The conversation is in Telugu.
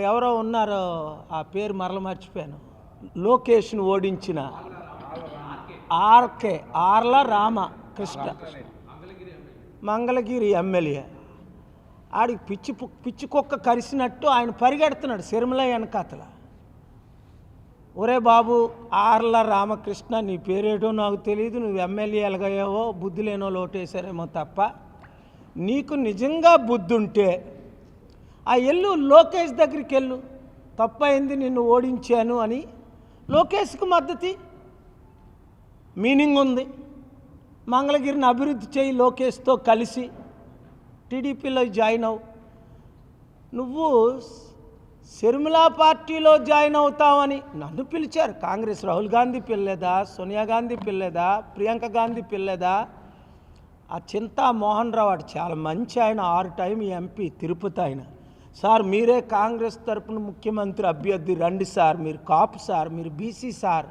ఎవరో ఉన్నారో ఆ పేరు మరల మర్చిపోయాను, లోకేష్ను ఓడించిన ఆర్ల రామకృష్ణ, మంగళగిరి ఎమ్మెల్యే. ఆడికి పిచ్చి కుక్క కరిసినట్టు ఆయన పరిగెడుతున్నాడు సిరిమల వెనకాతల. ఒరే బాబు ఆర్ల రామకృష్ణ, నీ పేరేటో నాకు తెలియదు, నువ్వు ఎమ్మెల్యే ఎలాగయ్యావో బుద్ధి లేనో లోటేశారేమో తప్ప, నీకు నిజంగా బుద్ధి ఉంటే ఆ లోకేష్ దగ్గరికి వెళ్ళు, తప్పైంది నిన్ను ఓడించాను అని లోకేష్కి మద్దతు మీనింగ్ ఉంది. మంగళగిరిని అభివృద్ధి చేయి, లోకేష్తో కలిసి టీడీపీలో జాయిన్ అవు. నువ్వు శర్మిలా పార్టీలో జాయిన్ అవుతావని నన్ను పిలిచారు. కాంగ్రెస్ రాహుల్ గాంధీ పిల్లలేదా, సోనియా గాంధీ పిల్లలేదా, ప్రియాంక గాంధీ పిల్లలేదా? ఆ చింతా మోహన్ రావు అటు చాలా మంచి ఆయన, 6 టైం ఎంపీ తిరుపతి ఆయన. సార్ మీరే కాంగ్రెస్ తరపున ముఖ్యమంత్రి అభ్యర్థి రండి సార్, మీరు కాపు సార్, మీరు బీసీ సార్,